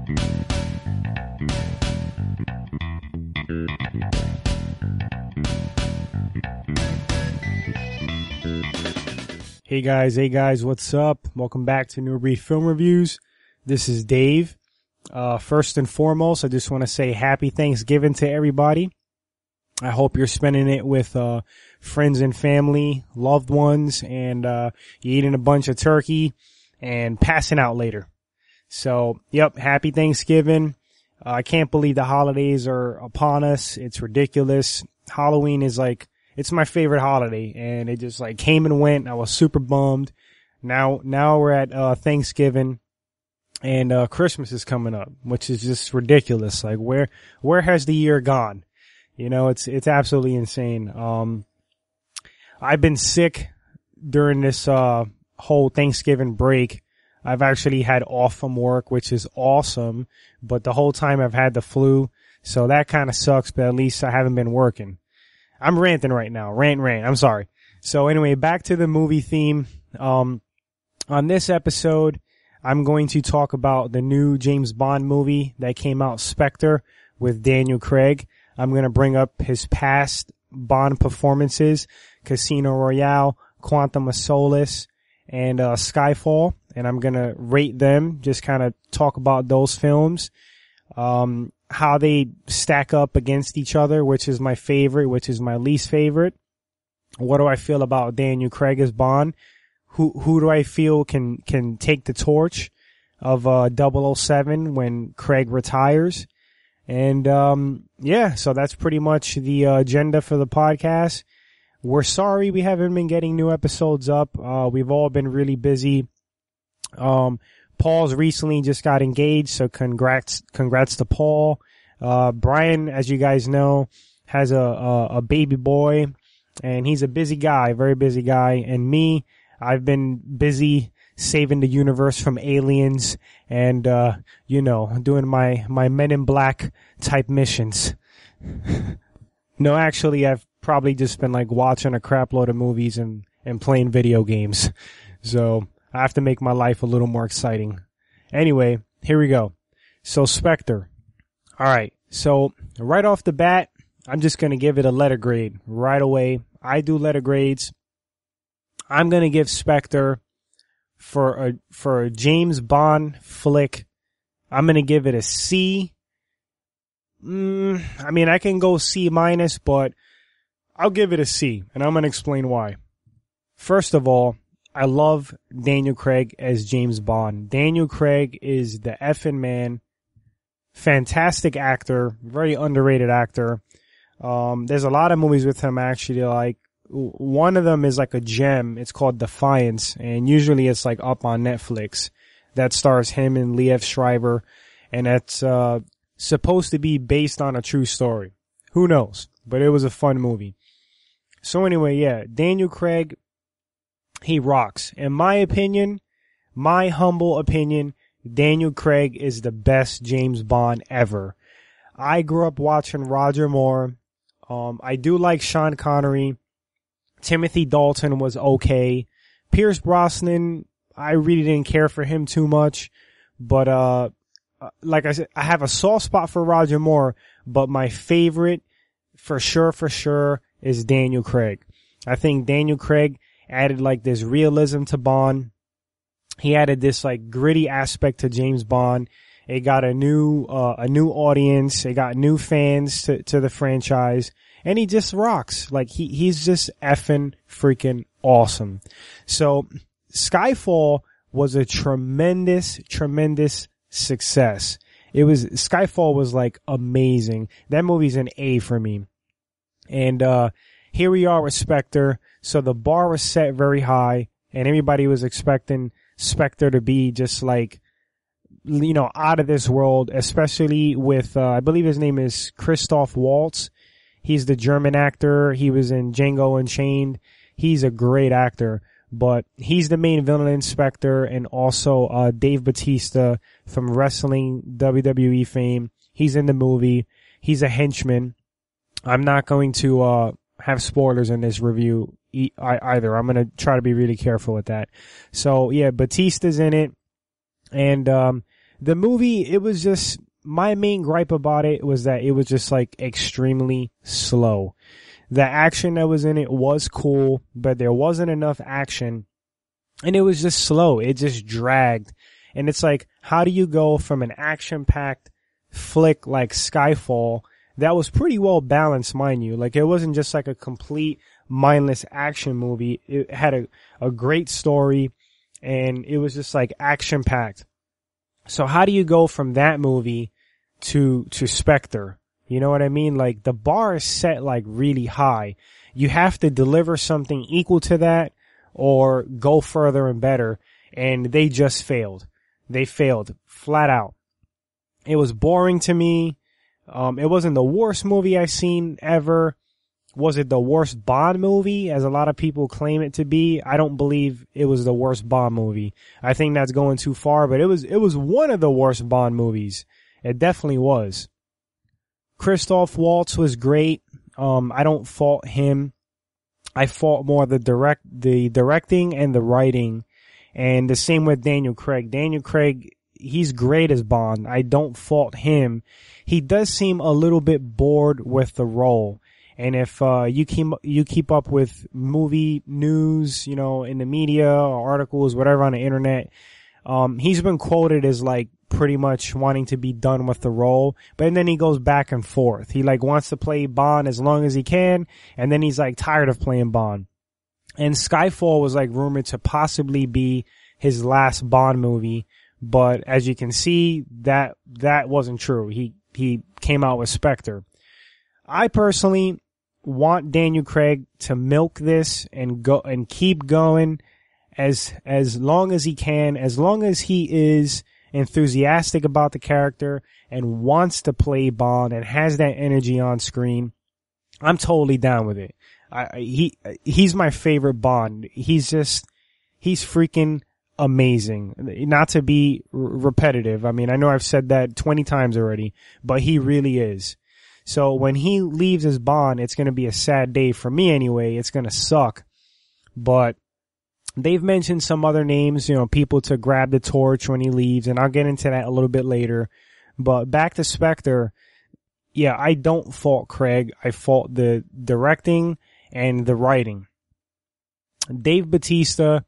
Hey guys, what's up? Welcome back to Newbreed Film Reviews. This is Dave. First and foremost, I just want to say happy Thanksgiving to everybody. I hope you're spending it with friends and family, loved ones, and you're eating a bunch of turkey and passing out later. So, yep, happy Thanksgiving. I can't believe the holidays are upon us. It's ridiculous. Halloween is like, it's my favorite holiday, and it just like came and went. I was super bummed. Now we're at Thanksgiving, and Christmas is coming up, which is just ridiculous. Like where has the year gone? You know, it's absolutely insane. I've been sick during this whole Thanksgiving break. I've actually had off from work, which is awesome, but the whole time I've had the flu, so that kind of sucks, but at least I haven't been working. I'm ranting right now. Rant. I'm sorry. So anyway, back to the movie theme. On this episode, I'm going to talk about the new James Bond movie that came out, Spectre, with Daniel Craig. I'm going to bring up his past Bond performances, Casino Royale, Quantum of Solace, and Skyfall. And I'm going to rate them, just kind of talk about those films. How they stack up against each other, which is my favorite, which is my least favorite. What do I feel about Daniel Craig as Bond? Who do I feel can take the torch of 007 when Craig retires? And yeah, so that's pretty much the agenda for the podcast. We're sorry we haven't been getting new episodes up. We've all been really busy. Paul's recently just got engaged, so congrats to Paul. Brian, as you guys know, has a baby boy, and he's a busy guy, very busy guy. And me, I've been busy saving the universe from aliens and, doing my Men in Black type missions. No, actually, I've probably just been like watching a crap load of movies and playing video games. So I have to make my life a little more exciting. Anyway, here we go. So Spectre. Alright, so right off the bat, I'm just gonna give it a letter grade right away. I do letter grades. I'm gonna give Spectre for a James Bond flick, I'm gonna give it a C. I mean, I can go C minus, but I'll give it a C, and I'm gonna explain why. First of all, I love Daniel Craig as James Bond. Daniel Craig is the effing man. Fantastic actor, very underrated actor. There's a lot of movies with him actually, like, one of them is like a gem. It's called Defiance, and usually it's like up on Netflix. That stars him and Liev Schreiber, and that's, supposed to be based on a true story. Who knows? But it was a fun movie. So anyway, yeah, Daniel Craig, he rocks. In my opinion, my humble opinion, Daniel Craig is the best James Bond ever. I grew up watching Roger Moore. I do like Sean Connery. Timothy Dalton was okay. Pierce Brosnan, I really didn't care for him too much. But, like I said, I have a soft spot for Roger Moore, but my favorite, for sure, is Daniel Craig. I think Daniel Craig added like this realism to Bond. He added this like gritty aspect to James Bond. It got a new audience. It got new fans to the franchise, and he just rocks. Like he's just effing freaking awesome. So Skyfall was a tremendous success. Skyfall was like amazing. That movie's an A for me. And, here we are with Spectre. So the bar was set very high, and everybody was expecting Spectre to be just like, out of this world, especially with, I believe his name is Christoph Waltz. He's the German actor. He was in Django Unchained. He's a great actor, but he's the main villain in Spectre, and also, Dave Bautista from wrestling WWE fame. He's in the movie. He's a henchman. I'm not going to, have spoilers in this review either. I'm going to try to be really careful with that. So yeah, Bautista's in it. And, The movie, it was just, my main gripe about it was that it was just like extremely slow. The action that was in it was cool, but there wasn't enough action, and it was just slow. It just dragged. And it's like, how do you go from an action-packed flick like Skyfall that was pretty well balanced, mind you? Like, it wasn't just like a complete mindless action movie. It had a great story, and it was just like action-packed. So how do you go from that movie to Spectre? You know what I mean? Like, the bar is set like really high. You have to deliver something equal to that or go further and better. And they just failed. They failed flat out. It was boring to me. It wasn't the worst movie I've seen ever. Was it the worst Bond movie, as a lot of people claim it to be? I don't believe it was the worst Bond movie. I think that's going too far, but it was one of the worst Bond movies. It definitely was. Christoph Waltz was great. I don't fault him. I fault more the directing and the writing. And the same with Daniel Craig. Daniel Craig, he's great as Bond. I don't fault him. He does seem a little bit bored with the role. And if you keep up with movie news, you know, in the media or articles, whatever on the internet, he's been quoted as like pretty much wanting to be done with the role, but then he goes back and forth. He like wants to play Bond as long as he can, and then he's like tired of playing Bond. And Skyfall was like rumored to possibly be his last Bond movie, but as you can see, that wasn't true. He came out with Spectre. I personally want Daniel Craig to milk this and go and keep going as long as he can, as long as he is enthusiastic about the character and wants to play Bond and has that energy on screen. I'm totally down with it. He's my favorite Bond. He's freaking amazing. Not to be repetitive. I mean, I know I've said that 20 times already, but he really is. So when he leaves as Bond, it's going to be a sad day for me anyway. It's going to suck. But they've mentioned some other names, you know, people to grab the torch when he leaves, and I'll get into that a little bit later. But back to Spectre, yeah, I don't fault Craig. I fault the directing and the writing. Dave Bautista,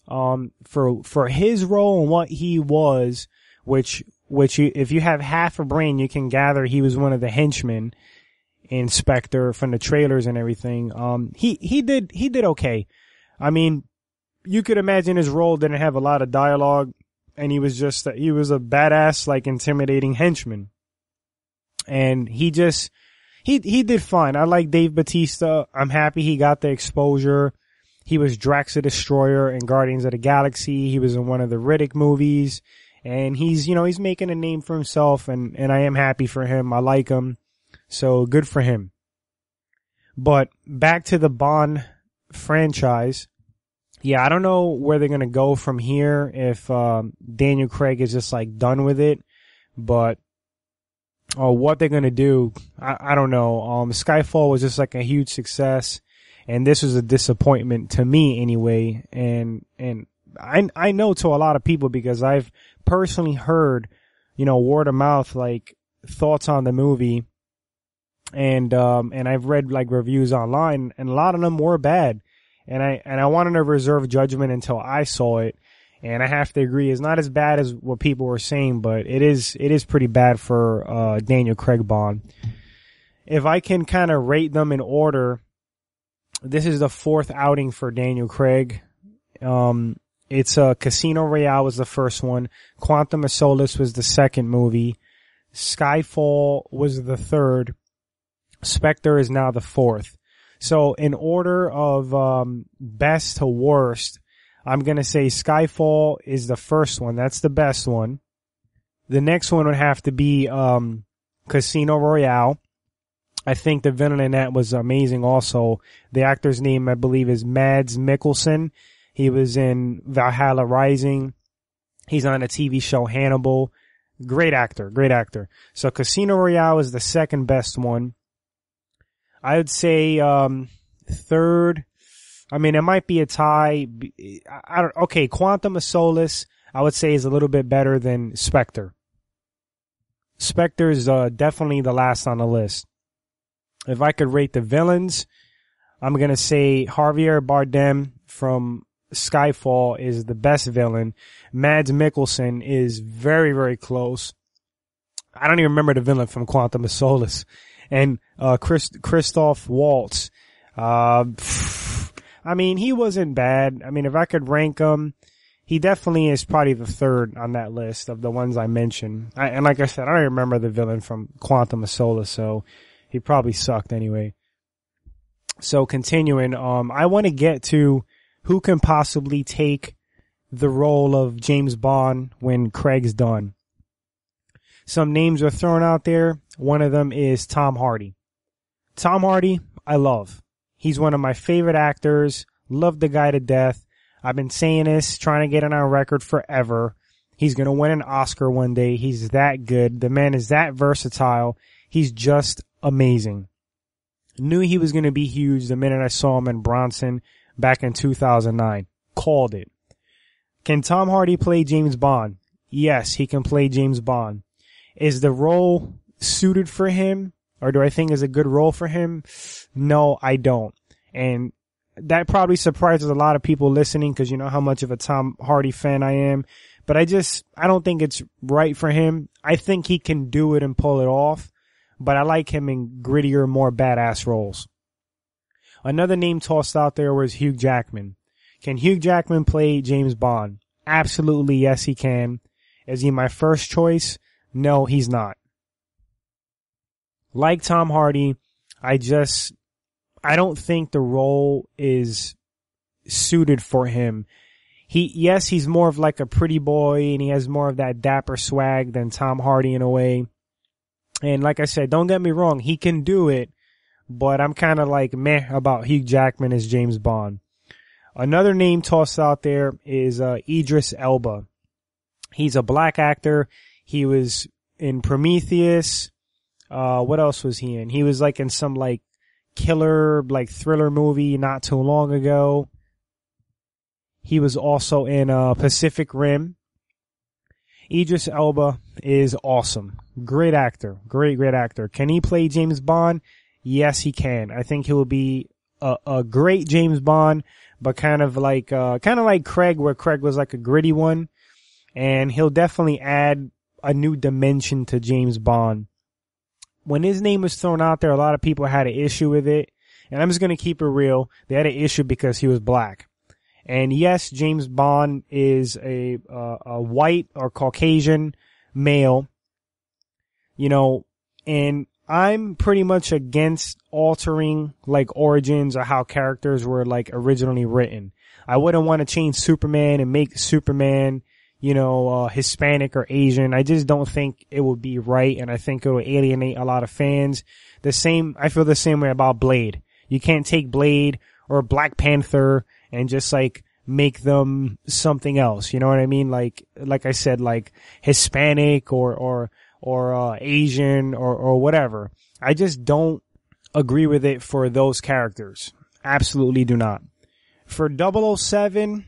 for his role and what he was, which if you have half a brain, you can gather he was one of the henchmen in Spectre from the trailers and everything. He did okay. I mean, you could imagine his role didn't have a lot of dialogue, and he was a badass, like, intimidating henchman. And he did fine. I like Dave Bautista. I'm happy he got the exposure. He was Drax the Destroyer in Guardians of the Galaxy. He was in one of the Riddick movies. And he's making a name for himself, and I am happy for him. I like him. So good for him. But back to the Bond franchise. Yeah, I don't know where they're going to go from here if Daniel Craig is just like done with it. But what they're going to do, I don't know. Skyfall was just like a huge success, and this was a disappointment to me anyway. And I know to a lot of people, because I've personally heard, you know, word of mouth, like, thoughts on the movie. And I've read like reviews online, and a lot of them were bad. And I wanted to reserve judgment until I saw it. And I have to agree, it's not as bad as what people were saying, but it is pretty bad for Daniel Craig Bond. If I can kind of rate them in order, this is the fourth outing for Daniel Craig. It's Casino Royale was the first one. Quantum of Solace was the second movie. Skyfall was the third. Spectre is now the fourth. So in order of best to worst, I'm going to say Skyfall is the first one. That's the best one. The next one would have to be Casino Royale. I think the villain in that was amazing also. The actor's name, I believe, is Mads Mikkelsen. He was in Valhalla Rising. He's on the TV show Hannibal. Great actor, great actor. So Casino Royale is the second best one. I would say third. I mean, it might be a tie. Okay, Quantum of Solace, I would say, is a little bit better than Spectre. Spectre's definitely the last on the list. If I could rate the villains, I'm going to say Javier Bardem from Skyfall is the best villain. Mads Mikkelsen is very, very close. I don't even remember the villain from Quantum of Solace. And Christoph Waltz. I mean, he wasn't bad. I mean, if I could rank him, he definitely is probably the third on that list of the ones I mentioned. And like I said, I don't remember the villain from Quantum of Solace, so he probably sucked anyway. So continuing, I want to get to who can possibly take the role of James Bond when Craig's done. Some names are thrown out there. One of them is Tom Hardy. Tom Hardy, I love. He's one of my favorite actors. Love the guy to death. I've been saying this, trying to get it on record forever. He's going to win an Oscar one day. He's that good. The man is that versatile. He's just amazing. Knew he was going to be huge the minute I saw him in Bronson back in 2009. Called it. Can Tom Hardy play James Bond? Yes, he can play James Bond. Is the role suited for him? Or do I think is a good role for him? No, I don't. And that probably surprises a lot of people listening because you know how much of a Tom Hardy fan I am. But I don't think it's right for him. I think he can do it and pull it off. But I like him in grittier, more badass roles. Another name tossed out there was Hugh Jackman. Can Hugh Jackman play James Bond? Absolutely, yes, he can. Is he my first choice? No, he's not. Like Tom Hardy, I don't think the role is suited for him. He's more of like a pretty boy and he has more of that dapper swag than Tom Hardy in a way. And like I said, don't get me wrong, he can do it, but I'm kind of like meh about Hugh Jackman as James Bond. Another name tossed out there is Idris Elba. He's a black actor. He was in Prometheus. What else was he in? He was like in some like killer, like thriller movie not too long ago. He was also in Pacific Rim. Idris Elba is awesome. Great actor. Great actor. Can he play James Bond? Yes, he can. I think he will be a great James Bond, but kind of like Craig, where Craig was like a gritty one. And he'll definitely add a new dimension to James Bond. When his name was thrown out there, a lot of people had an issue with it. And I'm just going to keep it real. They had an issue because he was black. And yes, James Bond is a white or Caucasian male, you know, and I'm pretty much against altering like origins or how characters were like originally written. I wouldn't want to change Superman and make Superman, you know, Hispanic or Asian. I just don't think it would be right, and I think it would alienate a lot of fans. I feel the same way about Blade. You can't take Blade or Black Panther and just like make them something else. You know what I mean? Like I said, like Hispanic or Asian or whatever. I just don't agree with it for those characters. Absolutely do not. For 007,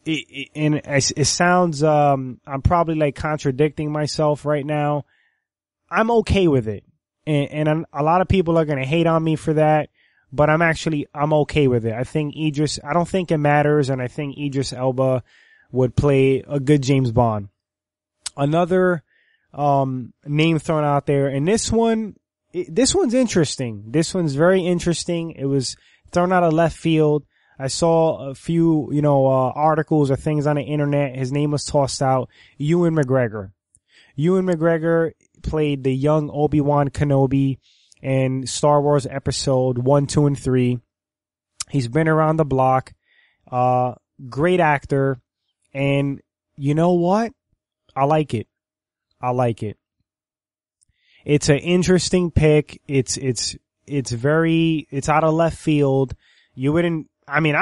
it sounds, I'm probably like contradicting myself right now. I'm okay with it. And a lot of people are going to hate on me for that. But I'm okay with it. I don't think it matters, and I think Idris Elba would play a good James Bond. Another, name thrown out there, and this one's interesting. This one's very interesting. It was thrown out of left field. I saw a few, articles or things on the internet. His name was tossed out. Ewan McGregor. Ewan McGregor played the young Obi-Wan Kenobi in Star Wars episode 1, 2, and 3. He's been around the block. Great actor. And you know what? I like it. It's an interesting pick. It's out of left field. I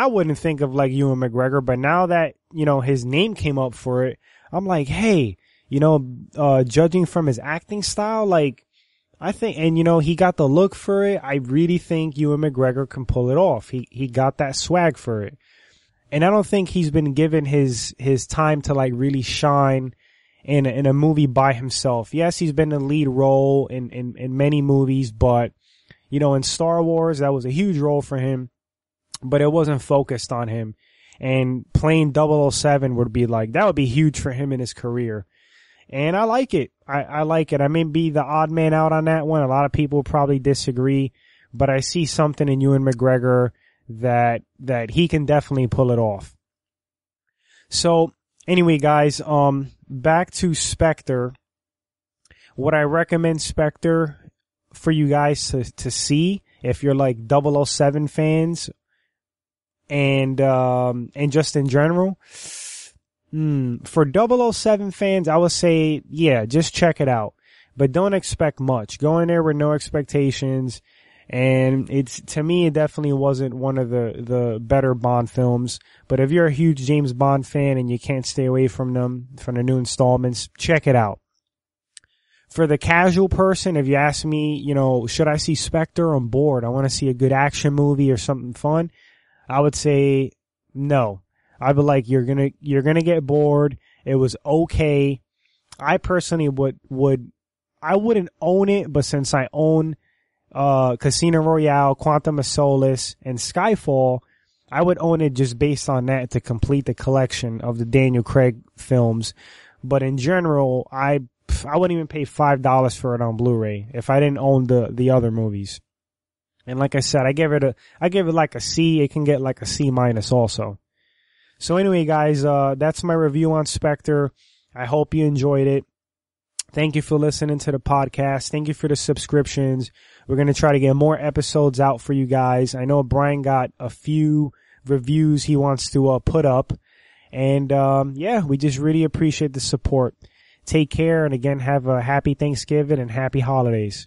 wouldn't think of like Ewan McGregor, but now that, his name came up for it, I'm like, hey, judging from his acting style, like, I think, and he got the look for it. I really think Ewan McGregor can pull it off. He got that swag for it. And I don't think he's been given his time to like really shine in a movie by himself. Yes, he's been in the lead role in many movies, but you know, in Star Wars, that was a huge role for him, but it wasn't focused on him. And playing 007 would be like, that would be huge for him in his career. And I like it. I like it. I may be the odd man out on that one. A lot of people probably disagree, but I see something in Ewan McGregor that he can definitely pull it off. So anyway, guys, back to Spectre. Would I recommend Spectre for you guys to see if you're like 007 fans and just in general? For 007 fans, I would say, yeah, just check it out. But don't expect much. Go in there with no expectations. And to me, it definitely wasn't one of the better Bond films. But if you're a huge James Bond fan and you can't stay away from the new installments, check it out. For the casual person, if you ask me, you know, should I see Spectre? I'm bored. I want to see a good action movie or something fun. I would say no. I'd be like, you're gonna get bored. It was okay. I personally I wouldn't own it, but since I own Casino Royale, Quantum of Solace, and Skyfall, I would own it just based on that to complete the collection of the Daniel Craig films. But in general, I wouldn't even pay $5 for it on Blu-ray if I didn't own the other movies. And like I said, I give it like a C. It can get like a C- also. So anyway, guys, that's my review on Spectre. I hope you enjoyed it. Thank you for listening to the podcast. Thank you for the subscriptions. We're going to try to get more episodes out for you guys. I know Brian got a few reviews he wants to put up. And yeah, we just really appreciate the support. Take care, and again, have a happy Thanksgiving and happy holidays.